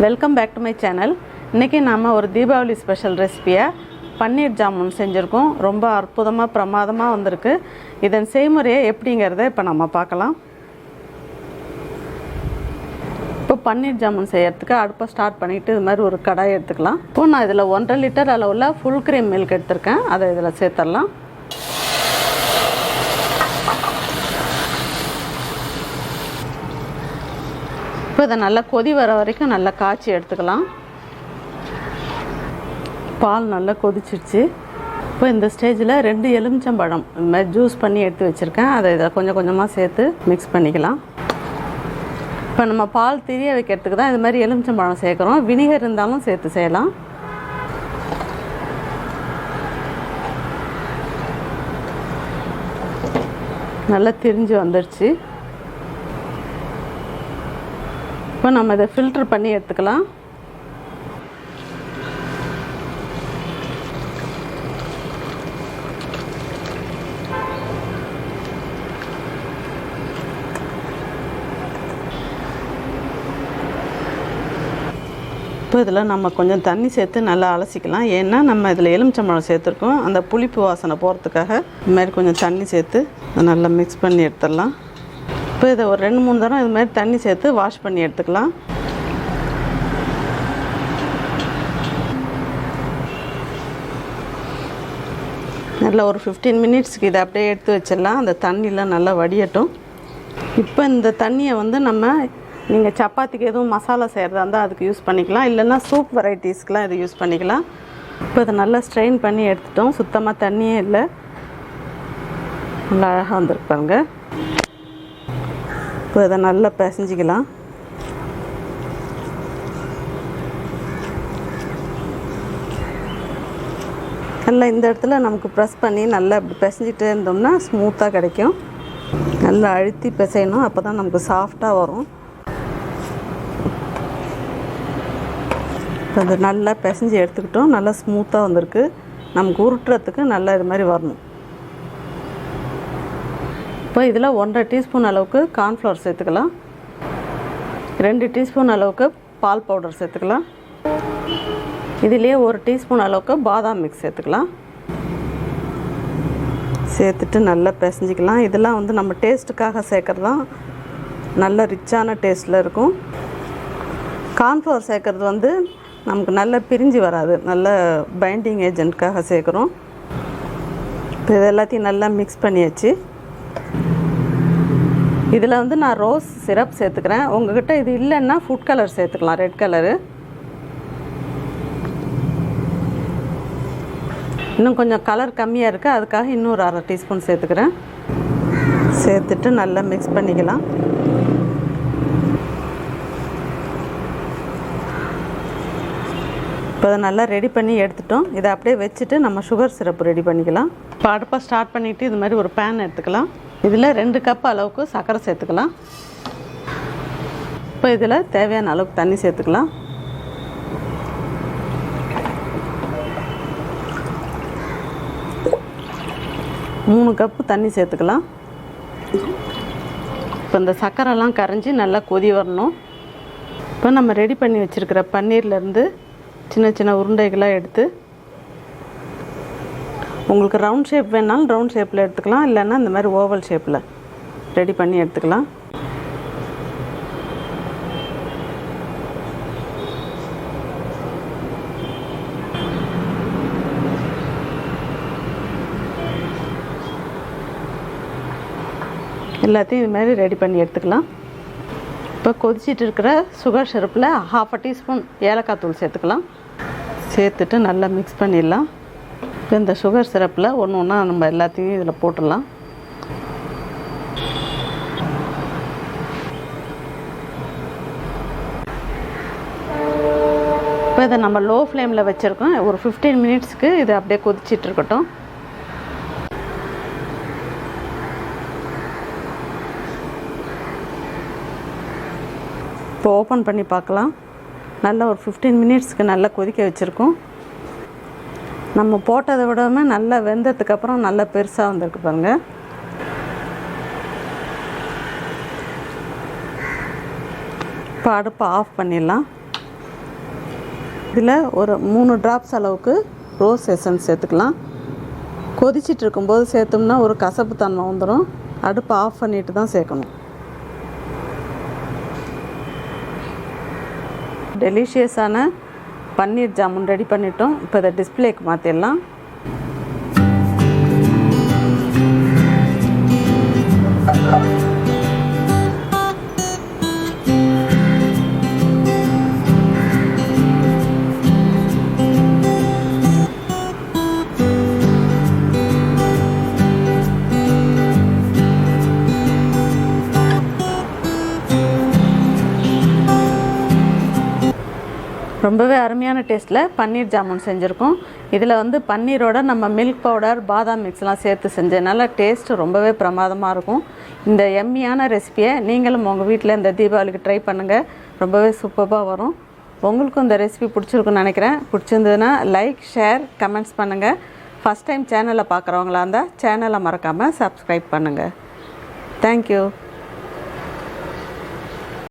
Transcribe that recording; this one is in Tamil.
Welcome back to my channel. இன்றைக்கி நாம் ஒரு தீபாவளி ஸ்பெஷல் ரெசிபியாக பன்னீர் ஜாமுன் செஞ்சுருக்கோம். ரொம்ப அற்புதமாக பிரமாதமாக வந்திருக்கு. இதன் செய்முறையை எப்படிங்கிறத இப்போ நம்ம பார்க்கலாம். இப்போ பன்னீர் ஜாமுன் செய்யறதுக்கு அடுப்பை ஸ்டார்ட் பண்ணிவிட்டு இது மாதிரி ஒரு கடாய் எடுத்துக்கலாம். இப்போ நான் இதில் 1.5 லிட்டர் அளவில் ஃபுல் க்ரீம் மில்க் எடுத்திருக்கேன். அதை இதில் சேர்த்துடலாம். இப்போ இதை நல்லா கொதி வர வரைக்கும் நல்லா காய்ச்சி எடுத்துக்கலாம். பால் நல்லா கொதிச்சிருச்சு. இப்போ இந்த ஸ்டேஜில் 2 எலுமிச்சம்பழம் இந்த மாதிரி ஜூஸ் பண்ணி எடுத்து வச்சுருக்கேன். அதை இதில் கொஞ்சம் கொஞ்சமாக சேர்த்து மிக்ஸ் பண்ணிக்கலாம். இப்போ நம்ம பால் திரிய வைக்கிறதுக்கு தான் இது மாதிரி எலுமிச்சம்பழம் சேர்க்குறோம். வினிகர் இருந்தாலும் சேர்த்து செய்யலாம். நல்லா திரிஞ்சு வந்துடுச்சு. இப்போ நம்ம இதை ஃபில்டர் பண்ணி எடுத்துக்கலாம். இப்போ இதில் நம்ம கொஞ்சம் தண்ணி சேர்த்து நல்லா அலசிக்கலாம். ஏன்னா நம்ம இதில் எலுமிச்சம்பழம் சேர்த்துருக்கோம். அந்த புளிப்பு வாசனை போகிறதுக்காக இது மாதிரி கொஞ்சம் தண்ணி சேர்த்து நல்லா மிக்ஸ் பண்ணி எடுத்துடலாம். இப்போ இதை ஒரு 2-3 தரம் இது மாதிரி தண்ணி சேர்த்து வாஷ் பண்ணி எடுத்துக்கலாம். நல்லா ஒரு 15 மினிட்ஸ்க்கு இதை அப்படியே எடுத்து வச்சிடலாம். அந்த தண்ணியெலாம் நல்லா வடியட்டும். இப்போ இந்த தண்ணியை நம்ம நீங்கள் சப்பாத்திக்கு எதுவும் மசாலா செய்கிறதா இருந்தால் அதுக்கு யூஸ் பண்ணிக்கலாம். இல்லைன்னா சூப் வெரைட்டிஸ்க்கெலாம் இதை யூஸ் பண்ணிக்கலாம். இப்போ இதை நல்லா ஸ்ட்ரெயின் பண்ணி எடுத்துட்டோம். சுத்தமாக தண்ணியே இல்லை. நல்லா அழகாக வந்துருக்கு பாருங்க. இப்போ இதை நல்லா பிசைஞ்சிக்கலாம். நல்லா இந்த இடத்துல நமக்கு ப்ரெஸ் பண்ணி நல்லா இப்படி பிசைஞ்சிட்டே இருந்தோம்னா ஸ்மூத்தாக கிடைக்கும். நல்லா அழுத்தி பிசையணும். அப்போ தான் நமக்கு சாஃப்டாக வரும். இப்போ அது நல்லா பிசைஞ்சு எடுத்துக்கிட்டோம். நல்லா ஸ்மூத்தாக வந்திருக்கு. நமக்கு உருட்டுறதுக்கு நல்லா இது மாதிரி வரணும். இப்போ இதில் 1.5 டீஸ்பூன் அளவுக்கு கார்ன்ஃப்ளவர் சேர்த்துக்கலாம். 2 டீஸ்பூன் அளவுக்கு பால் பவுடர் சேர்த்துக்கலாம். இதிலேயே 1 டீஸ்பூன் அளவுக்கு பாதாம் மிக்ஸ் சேர்த்துக்கலாம். சேர்த்துட்டு நல்லா பிசைஞ்சிக்கலாம். இதெல்லாம் நம்ம டேஸ்ட்டுக்காக சேர்க்குறது தான். நல்ல ரிச்சான டேஸ்ட்டில் இருக்கும். கார்ன்ஃப்ளவர் சேர்க்குறது நமக்கு நல்லா பிரிஞ்சு வராது. நல்ல பைண்டிங் ஏஜென்ட்காக சேர்க்குறோம். இப்போ இது எல்லாத்தையும் நல்லா மிக்ஸ் பண்ணியாச்சு. இதில் நான் ரோஸ் சிரப் சேர்த்துக்கிறேன். உங்கள்கிட்ட இது இல்லைன்னா ஃபுட் கலர் சேர்த்துக்கலாம், ரெட் கலரு. இன்னும் கொஞ்சம் கலர் கம்மியாக இருக்குது. அதுக்காக இன்னொரு 1/2 டீஸ்பூன் சேர்த்துக்கிறேன். சேர்த்துட்டு நல்லா மிக்ஸ் பண்ணிக்கலாம். இப்போ அதை நல்லா ரெடி பண்ணி எடுத்துட்டோம். இதை அப்படியே வச்சுட்டு நம்ம சுகர் சிரப் ரெடி பண்ணிக்கலாம். இப்போ அடுப்பை ஸ்டார்ட் பண்ணிவிட்டு இது மாதிரி ஒரு பேன் எடுத்துக்கலாம். இதில் 2 கப் அளவுக்கு சர்க்கரை சேர்த்துக்கலாம். இப்போ இதில் தேவையான அளவுக்கு தண்ணி சேர்த்துக்கலாம். மூணு கப்பு தண்ணி சேர்த்துக்கலாம். இப்போ இந்த சர்க்கரைலாம் கரைஞ்சி நல்லா கொதி வரணும். இப்போ நம்ம ரெடி பண்ணி வச்சுருக்கிற பன்னீர்லேருந்து சின்ன சின்ன உருண்டைகளாக எடுத்து, உங்களுக்கு ரவுண்ட் ஷேப் வேணாலும் ரவுண்ட் ஷேப்பில் எடுத்துக்கலாம். இல்லைன்னா இந்த மாதிரி ஓவல் ஷேப்பில் ரெடி பண்ணி எடுத்துக்கலாம். எல்லாத்தையும் இது மாதிரி ரெடி பண்ணி எடுத்துக்கலாம். இப்போ கொதிச்சிட்டு இருக்கிற சுகர் சிரப்பில் 1/2 டீஸ்பூன் ஏலக்காய் தூள் சேர்த்துக்கலாம். சேர்த்துட்டு நல்லா மிக்ஸ் பண்ணிடலாம். இப்போ இந்த சுகர் சிரப்பில் ஒன்று ஒன்றா நம்ம எல்லாத்தையும் இதில் போட்டுடலாம். இப்போ இதை நம்ம லோ ஃப்ளேமில் வச்சுருக்கோம். ஒரு 15 மினிட்ஸ்க்கு இது அப்படியே கொதிச்சிட்டு இருக்கட்டும். இப்போ ஓப்பன் பண்ணி பார்க்கலாம். நல்லா ஒரு 15 மினிட்ஸ்க்கு நல்லா கொதிக்க வச்சுருக்கோம். நம்ம போட்டதை விடாமல் நல்லா வெந்ததுக்கப்புறம் நல்லா பெருசாக வந்திருக்கு பாருங்கள். இப்போ அடுப்பை ஆஃப் பண்ணிடலாம். இதில் ஒரு 3 ட்ராப்ஸ் அளவுக்கு ரோஸ் எசன்ஸ் சேர்த்துக்கலாம். கொதிச்சிட்டு இருக்கும்போது சேர்த்தோம்னா ஒரு கசப்பு தன்மை வந்துடும். அடுப்பை ஆஃப் பண்ணிட்டு தான் சேர்க்கணும். டெலிஷியஸான பன்னீர் ஜாமுன் ரெடி பண்ணிட்டோம். இப்போ இதை டிஸ்பிளேக்கு மாற்றிடலாம். ரொம்பவே அருமையான டேஸ்ட்டில் பன்னீர் ஜாமுன் செஞ்சுருக்கோம். இதில் வந்து பன்னீரோட நம்ம மில்க் பவுடர், பாதாம் மிக்ஸ்லாம் சேர்த்து செஞ்சதுனால டேஸ்ட்டு ரொம்பவே பிரமாதமாக இருக்கும். இந்த எம்மியான ரெசிபியை நீங்களும் உங்கள் வீட்டில் இந்த தீபாவளிக்கு ட்ரை பண்ணுங்கள். ரொம்பவே சூப்பராக வரும். உங்களுக்கும் இந்த ரெசிபி பிடிச்சிருக்குன்னு நினைக்கிறேன். பிடிச்சிருந்ததுன்னா லைக், ஷேர், கமெண்ட்ஸ் பண்ணுங்கள். ஃபஸ்ட் டைம் சேனலை பார்க்குறவங்களா இருந்தால் சேனலை மறக்காமல் சப்ஸ்கிரைப் பண்ணுங்கள். தேங்க்யூ.